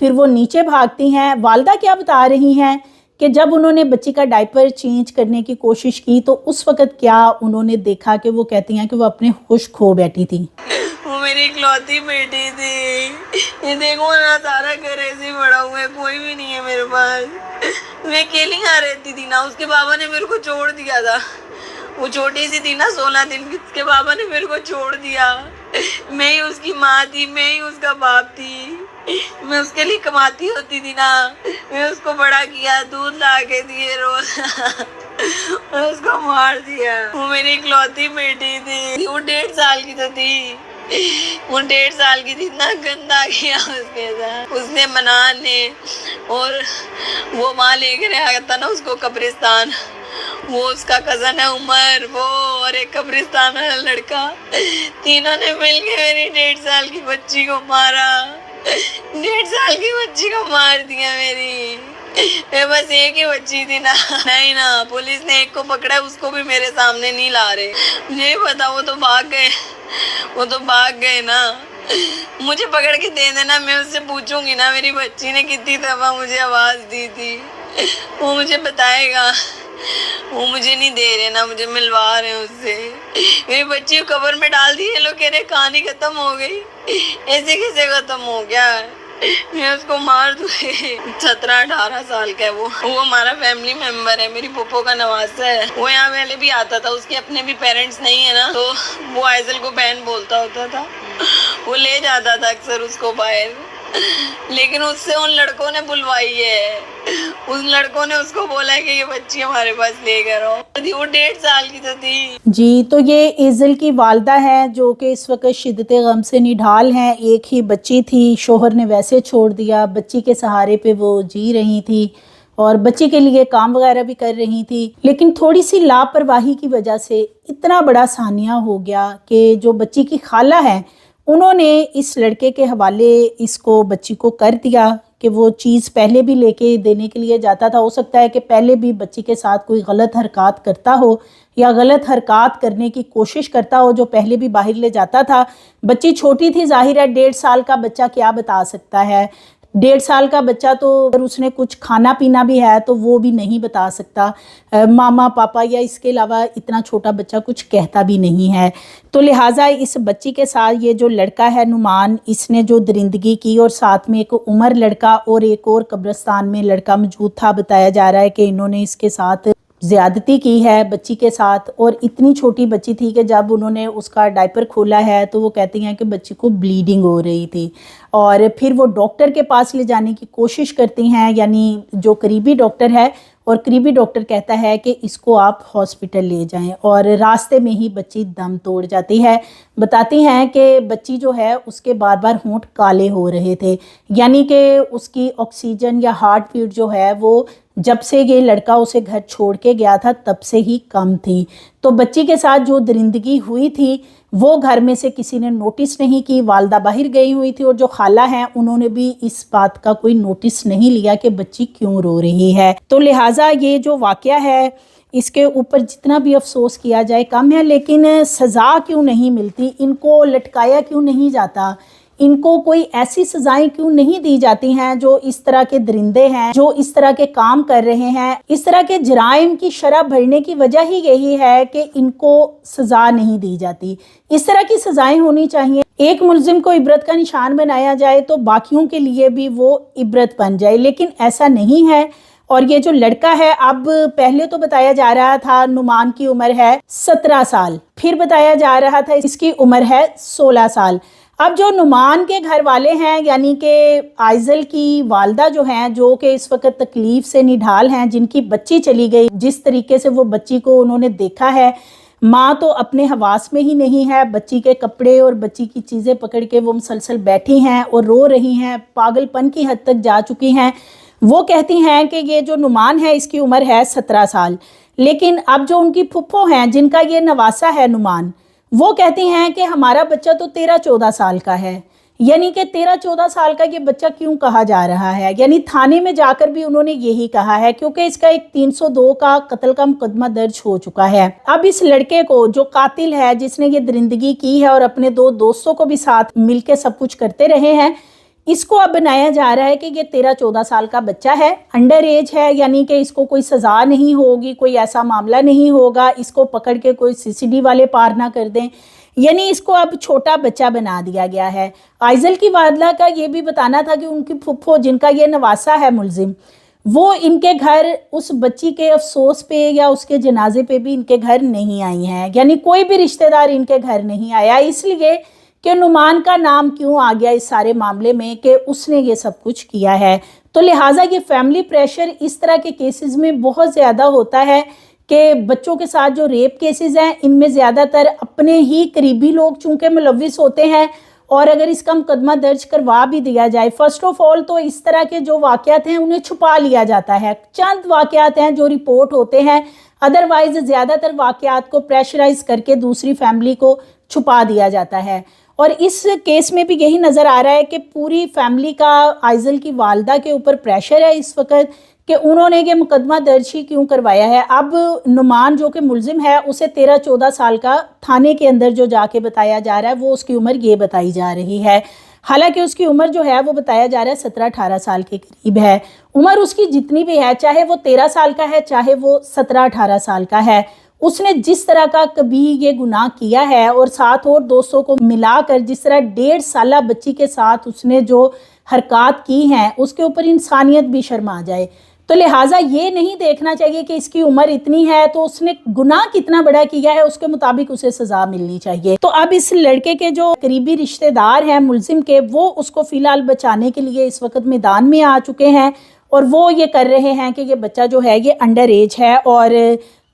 پھر وہ نیچے بھاگتی ہیں۔ والدہ کیا بتا رہی ہیں کہ جب انہوں نے بچی کا ڈائپر چینج کرنے کی کوشش کی تو اس وقت کیا انہوں نے دیکھا کہ وہ کہتی ہیں کہ وہ اپنے ہوش کھو بیٹھی تھی۔ وہ میری اکلوتی بیٹی تھی، یہ دیکھو نا سارا گھر ایسے بڑا ہوا ہے، کوئی بھی نہیں ہے میرے پاس، میں اکیلی یہاں رہتی تھی نا، اس کے بابا نے میرے کو چھوڑ دیا تھا، وہ چھوٹی سی تھی نا 16 دن کی، اس کے بابا نے میرے کو چھوڑ دیا، میں ہی اس کی ماں تھی، میں ہی اس کا باپ تھی، میں اس کے لیے کماتی ہوتی تھی نا، میں اس کو بڑا کیا، دودھ لا کے دیے روز اور اس کو مار دیا۔ وہ میری اکلوتی بیٹی تھی، وہ 1.5 سال کی تو تھی، وہ 1.5 سال کی تھی، اتنا گندا کیا اس کے ساتھ، اس نے منان نے، اور وہ وہاں لے کے آیا تھا نا اس کو قبرستان، وہ اس کا کزن ہے عمر، وہ اور ایک قبرستان والا لڑکا، تینوں نے مل کے میری 1.5 سال کی بچی کو مارا، 1.5 سال کی بچی کو مار دیا میری، میں بس ایک ہی بچی تھی نا، نہیں نا پولیس نے ایک کو پکڑا، اس کو بھی میرے سامنے نہیں لا رہے، مجھے پتا وہ تو بھاگ گئے نا، مجھے پکڑ کے دے دینا، میں اس سے پوچھوں گی نا میری بچی نے کتنی دفعہ مجھے آواز دی تھی، وہ مجھے بتائے گا، وہ مجھے نہیں دے رہے نا، مجھے ملوا رہے ہیں اس سے، میری بچی کو قبر میں ڈال دی، لوگ کہہ رہے کہانی ختم ہو گئی، ایسے کیسے ختم ہو گیا، میں اس کو مار دوں۔ 17-18 سال کا ہے وہ ہمارا فیملی ممبر ہے، میری پھوپھو کا نواسہ ہے، وہ یہاں پہلے بھی آتا تھا، اس کے اپنے بھی پیرنٹس نہیں ہے نا، تو وہ آئزل کو بہن بولتا ہوتا تھا، وہ لے جاتا تھا اکثر اس کو باہر، لیکن اس سے ان لڑکوں نے بلوائی ہے، اس لڑکوں نے اس کو بولا ہے کہ یہ بچی ہمارے پاس لے کر آؤ، وہ 1.5 سال کی تو تھی۔ جی تو یہ ایزل کی والدہ ہے جو کہ اس وقت شدت غم سے نڈھال ہیں، ایک ہی بچی تھی، شوہر نے ویسے چھوڑ دیا، بچی کے سہارے پہ وہ جی رہی تھی اور بچی کے لیے کام وغیرہ بھی کر رہی تھی، لیکن تھوڑی سی لاپرواہی کی وجہ سے اتنا بڑا سانحہ ہو گیا کہ جو بچی کی خالہ ہے انہوں نے اس لڑکے کے حوالے اس کو بچی کو کر دیا کہ وہ چیز پہلے بھی لے کے دینے کے لیے جاتا تھا، ہو سکتا ہے کہ پہلے بھی بچی کے ساتھ کوئی غلط حرکات کرتا ہو یا غلط حرکات کرنے کی کوشش کرتا ہو جو پہلے بھی باہر لے جاتا تھا۔ بچی چھوٹی تھی، ظاہر ہے 1.5 سال کا بچہ کیا بتا سکتا ہے، 1.5 سال کا بچہ تو اگر اس نے کچھ کھانا پینا بھی ہے تو وہ بھی نہیں بتا سکتا، ماما پاپا یا اس کے علاوہ اتنا چھوٹا بچہ کچھ کہتا بھی نہیں ہے، تو لہٰذا اس بچی کے ساتھ یہ جو لڑکا ہے نعمان، اس نے جو درندگی کی اور ساتھ میں ایک عمر لڑکا اور ایک اور قبرستان میں لڑکا موجود تھا، بتایا جا رہا ہے کہ انہوں نے اس کے ساتھ زیادتی کی ہے بچی کے ساتھ، اور اتنی چھوٹی بچی تھی کہ جب انہوں نے اس کا ڈائپر کھولا ہے تو وہ کہتی ہیں کہ بچی کو بلیڈنگ ہو رہی تھی، اور پھر وہ ڈاکٹر کے پاس لے جانے کی کوشش کرتی ہیں، یعنی جو قریبی ڈاکٹر ہے، اور قریبی ڈاکٹر کہتا ہے کہ اس کو آپ ہاسپٹل لے جائیں، اور راستے میں ہی بچی دم توڑ جاتی ہے۔ بتاتی ہیں کہ بچی جو ہے اس کے بار بار ہونٹ کالے ہو رہے تھے، یعنی کہ اس کی آکسیجن یا ہارٹ بیٹ جو ہے وہ جب سے یہ لڑکا اسے گھر چھوڑ کے گیا تھا تب سے ہی کم تھی، تو بچی کے ساتھ جو درندگی ہوئی تھی وہ گھر میں سے کسی نے نوٹس نہیں کی، والدہ باہر گئی ہوئی تھی اور جو خالہ ہیں انہوں نے بھی اس بات کا کوئی نوٹس نہیں لیا کہ بچی کیوں رو رہی ہے، تو لہٰذا یہ جو واقعہ ہے اس کے اوپر جتنا بھی افسوس کیا جائے کم ہے، لیکن سزا کیوں نہیں ملتی، ان کو لٹکایا کیوں نہیں جاتا، ان کو کوئی ایسی سزائیں کیوں نہیں دی جاتی ہیں جو اس طرح کے درندے ہیں، جو اس طرح کے کام کر رہے ہیں، اس طرح کے جرائم کی شرح بڑھنے کی وجہ ہی یہی ہے کہ ان کو سزا نہیں دی جاتی، اس طرح کی سزائیں ہونی چاہیے، ایک ملزم کو عبرت کا نشان بنایا جائے تو باقیوں کے لیے بھی وہ عبرت بن جائے، لیکن ایسا نہیں ہے۔ اور یہ جو لڑکا ہے، اب پہلے تو بتایا جا رہا تھا نعمان کی عمر ہے 17 سال، پھر بتایا جا رہا تھا اس کی عمر ہے 16 سال۔ اب جو نعمان کے گھر والے ہیں، یعنی کہ آئزل کی والدہ جو ہیں، جو کہ اس وقت تکلیف سے نڈھال ہیں، جن کی بچی چلی گئی، جس طریقے سے وہ بچی کو انہوں نے دیکھا ہے، ماں تو اپنے حواس میں ہی نہیں ہے، بچی کے کپڑے اور بچی کی چیزیں پکڑ کے وہ مسلسل بیٹھی ہیں اور رو رہی ہیں، پاگل پن کی حد تک جا چکی ہیں، وہ کہتی ہیں کہ یہ جو نعمان ہے اس کی عمر ہے 17 سال، لیکن اب جو ان کی پھپھو ہیں جن کا یہ نواسہ ہے نعمان، وہ کہتی ہیں کہ ہمارا بچہ تو 13-14 سال کا ہے، یعنی کہ 13-14 سال کا یہ بچہ کیوں کہا جا رہا ہے، یعنی تھانے میں جا کر بھی انہوں نے یہی کہا ہے، کیونکہ اس کا ایک 302 کا قتل کا مقدمہ درج ہو چکا ہے۔ اب اس لڑکے کو جو قاتل ہے، جس نے یہ درندگی کی ہے اور اپنے 2 دوستوں کو بھی ساتھ مل کے سب کچھ کرتے رہے ہیں، اس کو اب بنایا جا رہا ہے کہ یہ 13-14 سال کا بچہ ہے, انڈر ایج ہے, یعنی کہ اس کو کوئی سزا نہیں ہوگی, کوئی ایسا معاملہ نہیں ہوگا, اس کو پکڑ کے کوئی CCD والے پار نہ کر دیں, یعنی اس کو اب چھوٹا بچہ بنا دیا گیا ہے. آئزل کی والدہ کا یہ بھی بتانا تھا کہ ان کی پھپھو جن کا یہ نواسا ہے ملزم, وہ ان کے گھر اس بچی کے افسوس پہ یا اس کے جنازے پہ بھی ان کے گھر نہیں آئی ہیں, یعنی کوئی بھی رشتہ دار ان کے گھر نہیں آیا, اس لیے کہ نعمان کا نام کیوں آ گیا اس سارے معاملے میں کہ اس نے یہ سب کچھ کیا ہے. تو لہٰذا یہ فیملی پریشر اس طرح کے کیسز میں بہت زیادہ ہوتا ہے کہ بچوں کے ساتھ جو ریپ کیسز ہیں ان میں زیادہ تر اپنے ہی قریبی لوگ چونکہ ملوث ہوتے ہیں, اور اگر اس کا مقدمہ درج کروا بھی دیا جائے, فرسٹ آف آل تو اس طرح کے جو واقعات ہیں انہیں چھپا لیا جاتا ہے. چند واقعات ہیں جو رپورٹ ہوتے ہیں, ادروائز زیادہ تر واقعات کو پریشرائز کر کے دوسری فیملی کو چھپا دیا جاتا ہے. اور اس کیس میں بھی یہی نظر آ رہا ہے کہ پوری فیملی کا آئزل کی والدہ کے اوپر پریشر ہے اس وقت کہ انہوں نے یہ مقدمہ درج ہی کیوں کروایا ہے. اب نعمان جو کہ ملزم ہے اسے 13-14 سال کا تھانے کے اندر جو جا کے بتایا جا رہا ہے وہ اس کی عمر یہ بتائی جا رہی ہے, حالانکہ اس کی عمر جو ہے وہ بتایا جا رہا ہے 17-18 سال کے قریب ہے. عمر اس کی جتنی بھی ہے, چاہے وہ 13 سال کا ہے چاہے وہ 17-18 سال کا ہے, اس نے جس طرح کا کبھی یہ گناہ کیا ہے اور ساتھ اور دوستوں کو ملا کر جس طرح 1.5 سالہ بچی کے ساتھ اس نے جو حرکات کی ہیں اس کے اوپر انسانیت بھی شرما جائے. تو لہٰذا یہ نہیں دیکھنا چاہیے کہ اس کی عمر اتنی ہے تو اس نے گناہ کتنا بڑا کیا ہے, اس کے مطابق اسے سزا ملنی چاہیے. تو اب اس لڑکے کے جو قریبی رشتہ دار ہیں ملزم کے, وہ اس کو فی الحال بچانے کے لیے اس وقت میدان میں آ چکے ہیں, اور وہ یہ کر رہے ہیں کہ یہ بچہ جو ہے یہ انڈر ایج ہے. اور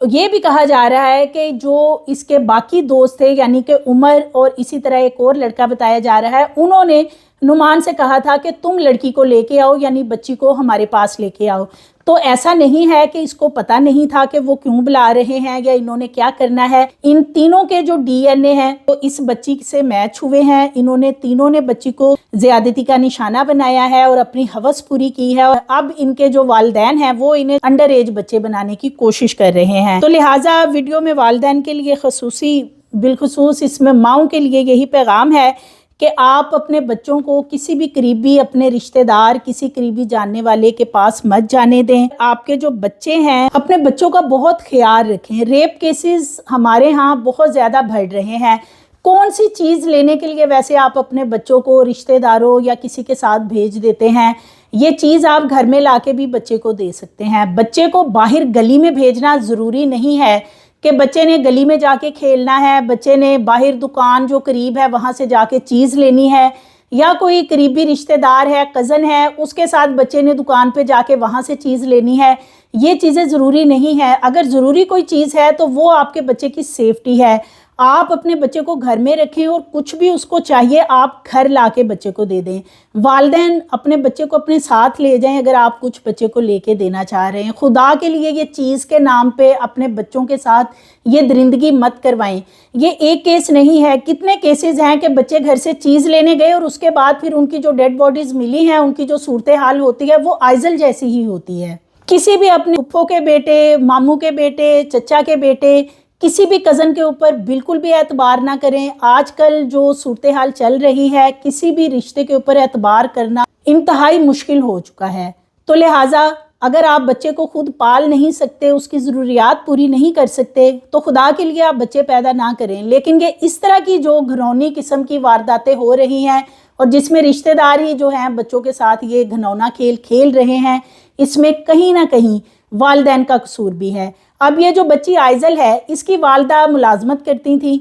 یہ بھی کہا جا رہا ہے کہ جو اس کے باقی دوست تھے, یعنی کہ عمر اور اسی طرح ایک اور لڑکا بتایا جا رہا ہے, انہوں نے نعمان سے کہا تھا کہ تم لڑکی کو لے کے آؤ, یعنی بچی کو ہمارے پاس لے کے آؤ. تو ایسا نہیں ہے کہ اس کو پتہ نہیں تھا کہ وہ کیوں بلا رہے ہیں یا انہوں نے کیا کرنا ہے. ان تینوں کے جو DNA ہیں تو اس بچی سے میچ ہوئے ہیں, انہوں نے تینوں نے بچی کو زیادتی کا نشانہ بنایا ہے اور اپنی ہوس پوری کی ہے, اور اب ان کے جو والدین ہیں وہ انہیں انڈر ایج بچے بنانے کی کوشش کر رہے ہیں. تو لہٰذا ویڈیو میں والدین کے لیے بالخصوص اس میں ماؤں کے لیے یہی پیغام ہے کہ آپ اپنے بچوں کو کسی بھی قریبی اپنے رشتہ دار, کسی قریبی جاننے والے کے پاس مت جانے دیں. آپ کے جو بچے ہیں اپنے بچوں کا بہت خیال رکھیں. ریپ کیسز ہمارے ہاں بہت زیادہ بڑھ رہے ہیں. کون سی چیز لینے کے لیے ویسے آپ اپنے بچوں کو رشتہ داروں یا کسی کے ساتھ بھیج دیتے ہیں, یہ چیز آپ گھر میں لا کے بھی بچے کو دے سکتے ہیں. بچے کو باہر گلی میں بھیجنا ضروری نہیں ہے کہ بچے نے گلی میں جا کے کھیلنا ہے, بچے نے باہر دکان جو قریب ہے وہاں سے جا کے چیز لینی ہے, یا کوئی قریبی رشتہ دار ہے, کزن ہے, اس کے ساتھ بچے نے دکان پہ جا کے وہاں سے چیز لینی ہے. یہ چیزیں ضروری نہیں ہے. اگر ضروری کوئی چیز ہے تو وہ آپ کے بچے کی سیفٹی ہے. آپ اپنے بچے کو گھر میں رکھیں اور کچھ بھی اس کو چاہیے آپ گھر لا کے بچے کو دے دیں. والدین اپنے بچے کو اپنے ساتھ لے جائیں اگر آپ کچھ بچے کو لے کے دینا چاہ رہے ہیں. خدا کے لیے یہ چیز کے نام پہ اپنے بچوں کے ساتھ یہ درندگی مت کروائیں. یہ ایک کیس نہیں ہے, کتنے کیسز ہیں کہ بچے گھر سے چیز لینے گئے اور اس کے بعد پھر ان کی جو ڈیڈ باڈیز ملی ہیں ان کی جو صورتحال ہوتی ہے وہ آئزل جیسی ہی ہوتی ہے. کسی بھی اپنے پھپھو کے بیٹے, ماموں کے بیٹے, چچا کے بیٹے, کسی بھی کزن کے اوپر بالکل بھی اعتبار نہ کریں. آج کل جو صورتحال چل رہی ہے کسی بھی رشتے کے اوپر اعتبار کرنا انتہائی مشکل ہو چکا ہے. تو لہٰذا اگر آپ بچے کو خود پال نہیں سکتے, اس کی ضروریات پوری نہیں کر سکتے, تو خدا کے لیے آپ بچے پیدا نہ کریں. لیکن یہ اس طرح کی جو گھنونی قسم کی وارداتیں ہو رہی ہیں اور جس میں رشتہ دار ہی جو ہیں بچوں کے ساتھ یہ گھنونا کھیل کھیل رہے ہیں, اس میں کہیں نہ کہیں والدین کا قصور بھی ہے. اب یہ جو بچی آئزل ہے اس کی والدہ ملازمت کرتی تھی,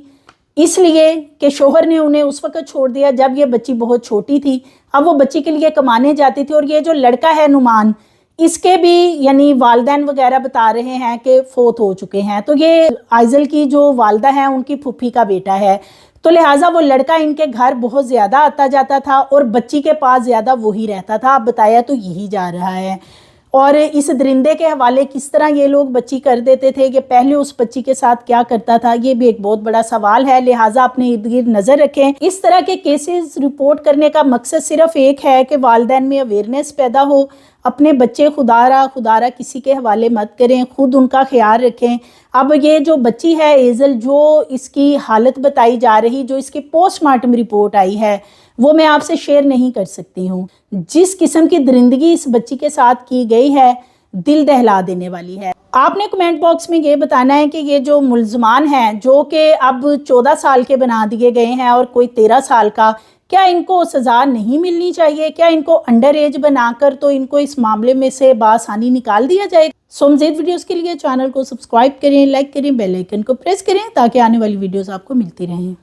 اس لیے کہ شوہر نے انہیں اس وقت چھوڑ دیا جب یہ بچی بہت چھوٹی تھی. اب وہ بچی کے لیے کمانے جاتی تھی, اور یہ جو لڑکا ہے نعمان, اس کے بھی یعنی والدین وغیرہ بتا رہے ہیں کہ فوت ہو چکے ہیں. تو یہ آئزل کی جو والدہ ہیں ان کی پھوپھی کا بیٹا ہے. تو لہٰذا وہ لڑکا ان کے گھر بہت زیادہ آتا جاتا تھا اور بچی کے پاس زیادہ وہی رہتا تھا. اب بتایا تو یہی جا رہا ہے. اور اس درندے کے حوالے کس طرح یہ لوگ بچی کر دیتے تھے, یہ پہلے اس بچی کے ساتھ کیا کرتا تھا, یہ بھی ایک بہت بڑا سوال ہے. لہٰذا اپنے ارد گرد نظر رکھیں. اس طرح کے کیسز رپورٹ کرنے کا مقصد صرف ایک ہے کہ والدین میں اویئرنیس پیدا ہو. اپنے بچے خدا را کسی کے حوالے مت کریں, خود ان کا خیال رکھیں. اب یہ جو بچی ہے ایزل, جو اس کی حالت بتائی جا رہی, جو اس کی پوسٹ مارٹم رپورٹ آئی ہے, وہ میں آپ سے شیئر نہیں کر سکتی ہوں۔ جس قسم کی درندگی اس بچی کے ساتھ کی گئی ہے، دل دہلا دینے والی ہے۔ آپ نے کمنٹ باکس میں یہ بتانا ہے کہ یہ جو ملزمان ہیں، جو کہ اب 14 سال کے بنا دیے گئے ہیں اور کوئی 13 سال کا، کیا ان کو سزا نہیں ملنی چاہیے؟ کیا ان کو انڈر ایج بنا کر تو ان کو اس معاملے میں سے بآسانی نکال دیا جائے؟ سو مزید ویڈیوز کے لیے چینل کو سبسکرائب کریں، لائک کریں، بیل آئیکن کو پریس کریں تاکہ آنے والی ویڈیوز آپ کو ملتی رہیں۔